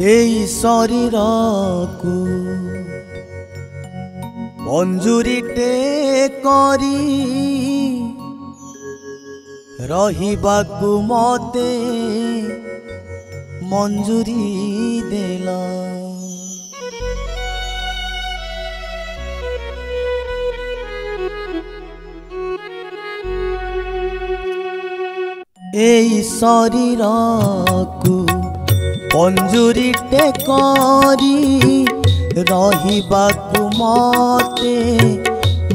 এই শরীরকু মঞ্জুরিଟେ କରି ରହିବାକୁ ମତେ ମଞ୍ଜୁରି ଦେଲ। এই শরীরকু মঞ্জুরিଟେ କରି ରହିବାକୁ ମତେ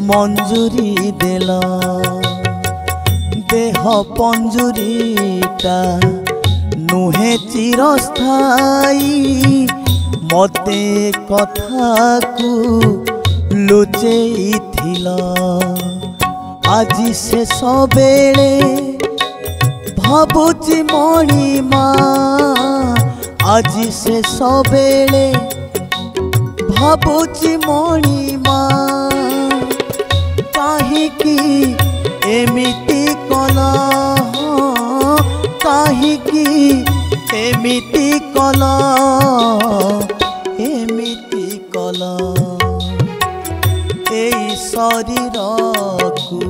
ମଞ୍ଜୁରି ଦେଲ। देह पंजुरीटा नुहे चिरस्थायी मते कथा को लुचेइथिल। आज से सबेले भाबुची मणिमा आज से सबेले भाबुची मणिमा काहीकि एमिति कला काहीकि एमिति कला एमिति कला। एई शरीरकु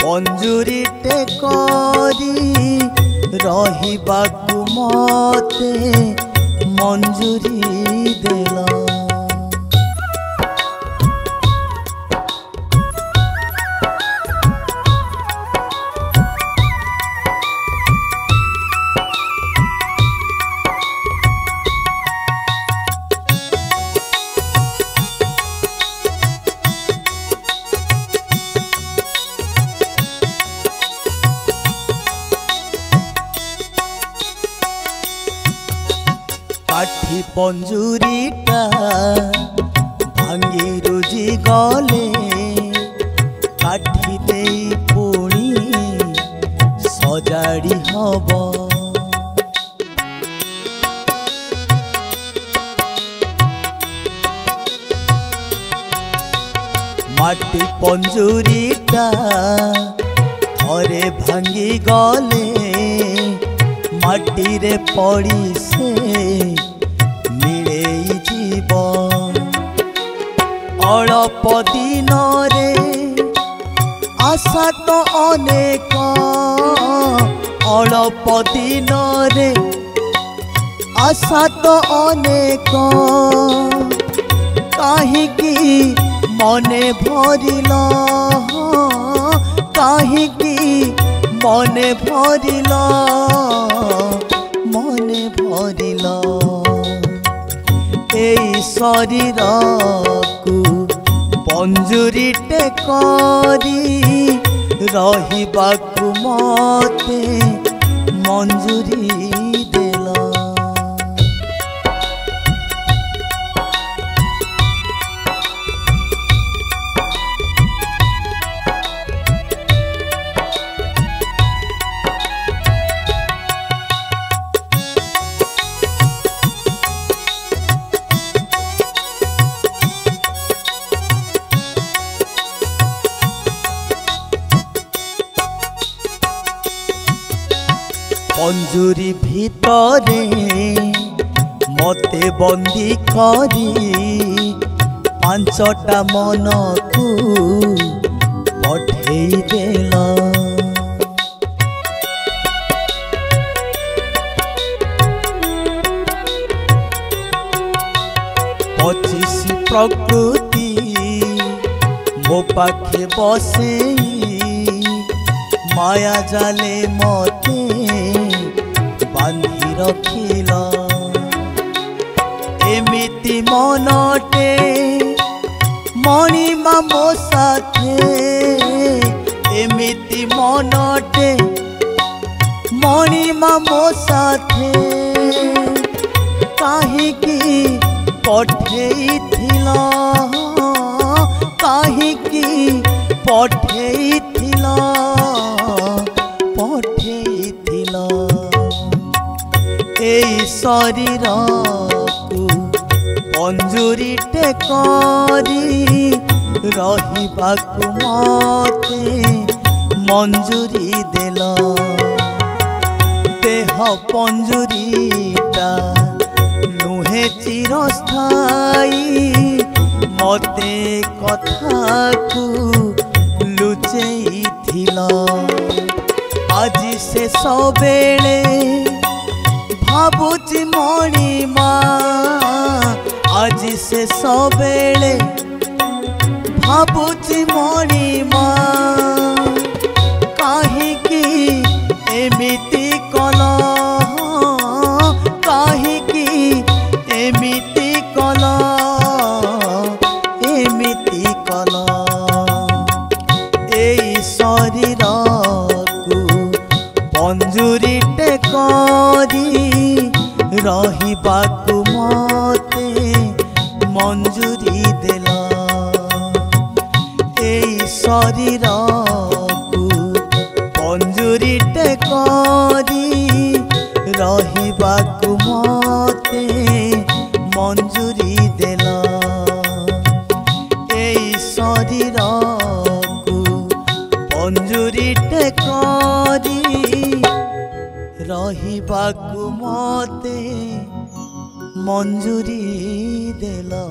पंजुरीटे करी रहिबाकु मते मंजूरी देला। काठी पंजुरीटा भांगी रुजी गले काठी दे पुणी सजाड़ी हब। माटी पंजुरीटा थरे भांगी गले माटी रे पड़ी से मिले जीवन। अल्प दिन रे आशा तो अनेक अल्प दिन रे आशा तो अनेक काहीकि मने भरिल काहीकि मने भरिल मने भरिल। एई शरीरकु पंजुरीटे करी रहिबाकु मते मंजूरी देला। पंजुरी भितरे मते बंदी करी पांचटा मन को पठेई देल। पचिसी प्रकृति मो पाखे बसेई माया जाले मते बांधी रखिल। एमिति मनटे मणिमा मो साथे एमिति मनटे मणिमा मो साथे काहीकि पठेइथिल काहीकि पठेइथिल पठेइथिल। एई शरीरकु पंजुरीटे करी रहिबाकु मते मंजूरी देला। देह पंजुरीटा नुहे चिरस्थायी मते कथा को लुचेइथिल आज से सबेले भाबुची मणिमा आज से सबेले भाबुची मणिमा काहीकि एमिति कल काहीकि एमिति कल एमिति कल एई शरीर को पंजुरीटे करी रहिबाकु मते मंजूरी देला एई शरीर को पंजुरीटे करी रहिबाकु मते मंजूरी देला एई शरीर को पंजुरीटे करी रहिबाकु मते मंजूरी देला।